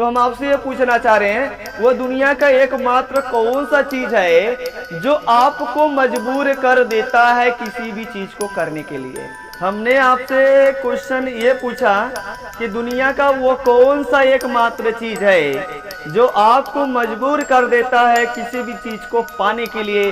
तो हम आपसे ये पूछना चाह रहे हैं, वो दुनिया का एकमात्र कौन सा चीज है जो आपको मजबूर कर देता है किसी भी चीज को करने के लिए? हमने आपसे क्वेश्चन ये पूछा कि दुनिया का वो कौन सा एकमात्र चीज है जो आपको मजबूर कर देता है किसी भी चीज को पाने के लिए।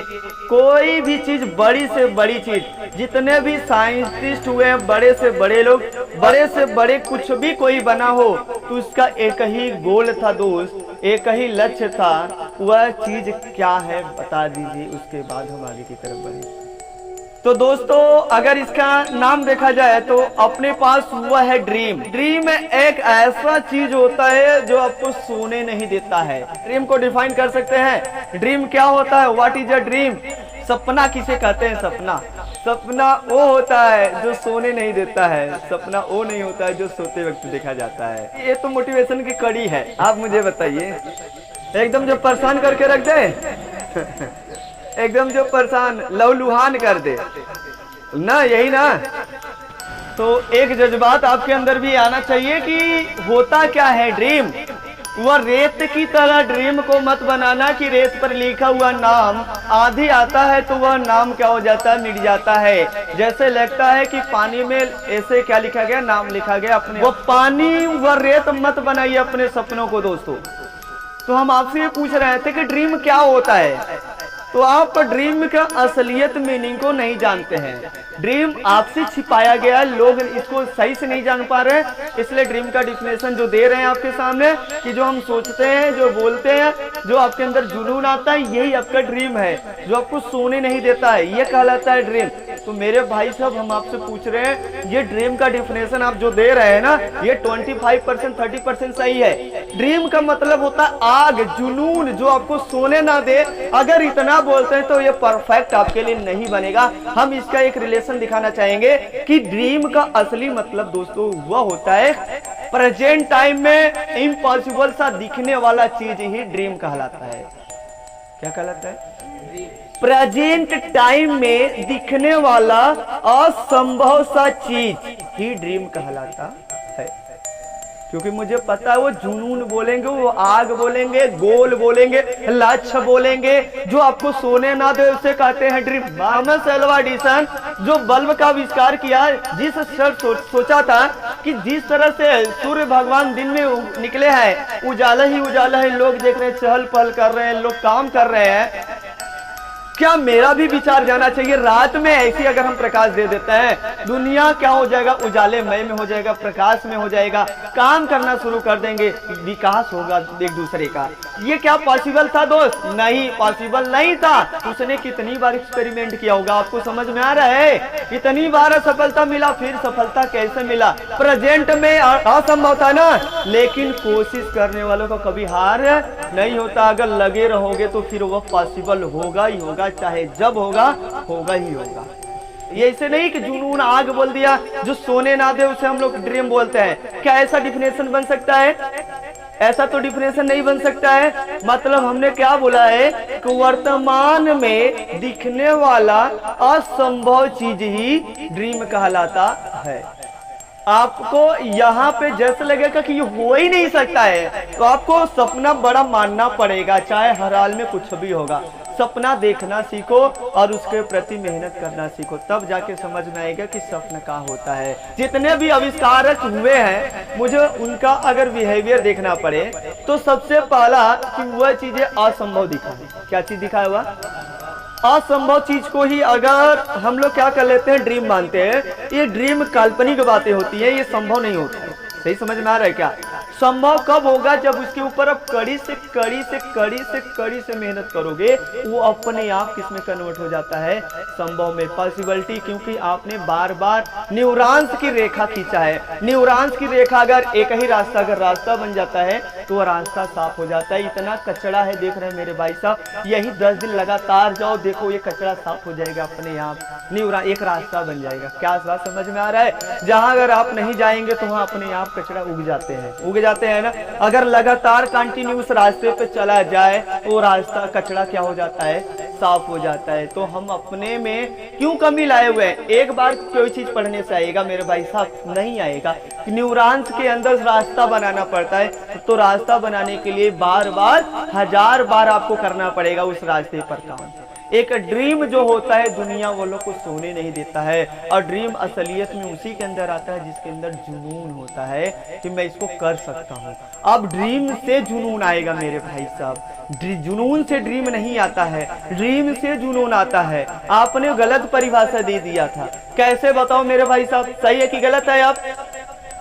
कोई भी चीज, बड़ी से बड़ी चीज, जितने भी साइंटिस्ट हुए हैं, बड़े से बड़े लोग, बड़े से बड़े कुछ भी कोई बना हो तो उसका एक ही गोल था दोस्त, एक ही लक्ष्य था। वह चीज क्या है बता दीजिए, उसके बाद हम आगे की तरफ बढ़े। तो दोस्तों अगर इसका नाम देखा जाए तो अपने पास हुआ है ड्रीम। ड्रीम एक ऐसा चीज होता है जो आपको सोने नहीं देता है। ड्रीम को डिफाइन कर सकते हैं, ड्रीम क्या होता है, व्हाट इज अ ड्रीम। सपना किसे कहते हैं? सपना वो होता है जो सोने नहीं देता है, सपना वो नहीं होता है जो सोते वक्त देखा जाता है। ये तो मोटिवेशन की कड़ी है। आप मुझे बताइए, एकदम जो परेशान करके रख दे एकदम जो परेशान लहूलुहान कर दे ना, यही ना। तो एक जज्बात आपके अंदर भी आना चाहिए कि होता क्या है ड्रीम। वह रेत की तरह ड्रीम को मत बनाना कि रेत पर लिखा हुआ नाम आधी आता है तो वह नाम क्या हो जाता है, मिट जाता है। जैसे लगता है कि पानी में ऐसे क्या लिखा गया, नाम लिखा गया अपने, वो पानी वह रेत मत बनाइए अपने सपनों को दोस्तों। तो हम आपसे ये पूछ रहे थे कि ड्रीम क्या होता है, तो आप ड्रीम का असलियत मीनिंग को नहीं जानते हैं। ड्रीम आपसे छिपाया गया, लोग इसको सही से नहीं जान पा रहे हैं, इसलिए ड्रीम का डिफिनेशन जो दे रहे हैं आपके सामने कि जो हम सोचते हैं, जो बोलते हैं, जो आपके अंदर जुनून आता है, यही आपका ड्रीम है, जो आपको सोने नहीं देता है, ये कहलाता है ड्रीम। तो मेरे भाई साहब हम आपसे पूछ रहे हैं, ये ड्रीम का डिफिनेशन आप जो दे रहे हैं ना, ये 25% 30% सही है। ड्रीम का मतलब होता है आग, जुनून, जो आपको सोने ना दे। अगर इतना बोलते हैं तो ये परफेक्ट आपके लिए नहीं बनेगा। हम इसका एक रिलेशन दिखाना चाहेंगे कि ड्रीम का असली मतलब दोस्तों वह होता है प्रेजेंट टाइम में इम्पॉसिबल सा दिखने वाला चीज ही ड्रीम कहलाता है। क्या कहलाता है? प्रेजेंट टाइम में दिखने वाला असंभव सा चीज ही ड्रीम कहलाता है। क्योंकि मुझे पता है वो जुनून बोलेंगे, वो आग बोलेंगे, गोल बोलेंगे, लक्ष्य बोलेंगे, जो आपको सोने ना दे उसे कहते हैं ड्रीम। थॉमस अल्वा एडिसन जो बल्ब का आविष्कार किया, जिस सोचा था कि जिस तरह से सूर्य भगवान दिन में निकले हैं, उजाला ही उजाला है, लोग देख रहे हैं, चहल पहल कर रहे हैं, लोग काम कर रहे हैं, क्या मेरा भी विचार जाना चाहिए? रात में ऐसी अगर हम प्रकाश दे देते हैं, दुनिया क्या हो जाएगा, उजालेमय में हो जाएगा, प्रकाश में हो जाएगा, काम करना शुरू कर देंगे, विकास होगा एक दूसरे का। ये क्या पॉसिबल था दोस्त? नहीं, पॉसिबल नहीं था। उसने कितनी बार एक्सपेरिमेंट किया होगा, आपको समझ में आ रहा है? कितनी बार सफलता मिला, फिर सफलता कैसे मिला? प्रेजेंट में असंभव था ना, लेकिन कोशिश करने वालों को कभी हार नहीं होता। अगर लगे रहोगे तो फिर वह पॉसिबल होगा ही होगा, चाहे जब होगा ही होगा। ये ऐसे नहीं कि जुनून आग बोल दिया, जो सोने ना दे उसे हम लोग ड्रीम बोलते हैं। क्या ऐसा डिफिनेशन बन सकता है? ऐसा तो डिफिनेशन नहीं बन सकता है। मतलब हमने क्या बोला है कि वर्तमान में दिखने वाला असंभव चीज ही ड्रीम कहलाता है। आपको यहाँ पे जैसे लगेगा कि ये हो ही नहीं सकता है, तो आपको सपना बड़ा मानना पड़ेगा, चाहे हर हाल में कुछ भी होगा। सपना देखना सीखो और उसके प्रति मेहनत करना सीखो, तब जाके समझ में आएगा कि सपना क्या होता है। जितने भी आविष्कारक हुए हैं, मुझे उनका अगर बिहेवियर देखना पड़े तो सबसे पहला कि वह चीजें असंभव दिखा। क्या चीज दिखा हुआ? असंभव चीज को ही अगर हम लोग क्या कर लेते हैं, ड्रीम मानते हैं। ये ड्रीम काल्पनिक बातें होती है, ये संभव नहीं होता है। सही समझ में आ रहा है क्या? संभव कब होगा? जब उसके ऊपर आप कड़ी से मेहनत करोगे, वो अपने आप किसमें कन्वर्ट हो जाता है? संभव में, पॉसिबिलिटी। क्योंकि आपने बार बार न्यूरॉन्स की रेखा खींचा है। न्यूरॉन्स की रेखा अगर एक ही रास्ता, अगर रास्ता बन जाता है तो वह रास्ता साफ हो जाता है। इतना कचरा है, देख रहे हैं मेरे भाई साहब, यही 10 दिन लगातार जाओ, देखो ये कचरा साफ हो जाएगा अपने आप। न्यूरॉन एक रास्ता बन जाएगा। क्या बात समझ में आ रहा है? जहां अगर आप नहीं जाएंगे तो वहां अपने आप कचरा उग जाते हैं ना। अगर लगातार कंटिन्यूस रास्ते पे चला जाए तो रास्ता कचरा क्या हो जाता है? साफ हो जाता है। तो हम अपने में क्यों कमी लाए हुए हैं? एक बार कोई चीज पढ़ने से आएगा मेरे भाई साहब? नहीं आएगा। न्यूरॉन्स के अंदर रास्ता बनाना पड़ता है, तो रास्ता बनाने के लिए बार बार 1000 बार आपको करना पड़ेगा उस रास्ते पर काम। एक ड्रीम जो होता है दुनिया वालों को सोने नहीं देता है, और ड्रीम असलियत में उसी के अंदर आता है जिसके अंदर जुनून होता है कि मैं इसको कर सकता हूँ। अब ड्रीम से जुनून आएगा मेरे भाई साहब, जुनून से ड्रीम नहीं आता है, ड्रीम से जुनून आता है। आपने गलत परिभाषा दे दिया था। कैसे बताओ मेरे भाई साहब, सही है कि गलत है? आप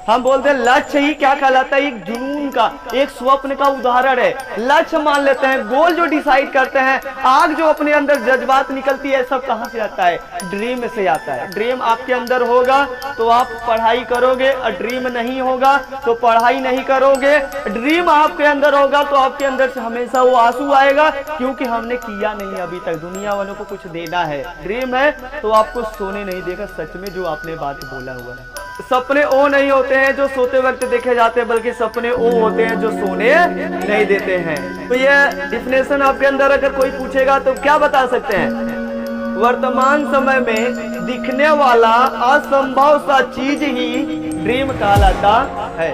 हम बोलते हैं लक्ष्य ही क्या कहलाता है? एक जुनून का, एक स्वप्न का उदाहरण है। लक्ष्य मान लेते हैं, गोल जो डिसाइड करते हैं, आग जो अपने अंदर जज्बात निकलती है, सब कहां से आता है? ड्रीम से आता है। ड्रीम आपके अंदर होगा तो आप पढ़ाई करोगे, और ड्रीम नहीं होगा तो पढ़ाई नहीं करोगे। ड्रीम आपके अंदर होगा तो आपके अंदर से हमेशा वो आंसू आएगा, क्योंकि हमने किया नहीं अभी तक, दुनिया वालों को कुछ देना है। ड्रीम है तो आपको सोने नहीं देगा। सच में जो आपने बात बोला हुआ है, सपने वो नहीं होते हैं जो सोते वक्त देखे जाते हैं, बल्कि सपने वो होते हैं जो सोने नहीं देते हैं। तो ये डिफिनेशन आपके अंदर अगर कोई पूछेगा तो क्या बता सकते हैं? वर्तमान समय में दिखने वाला असंभव सा चीज ही ड्रीम कहलाता है।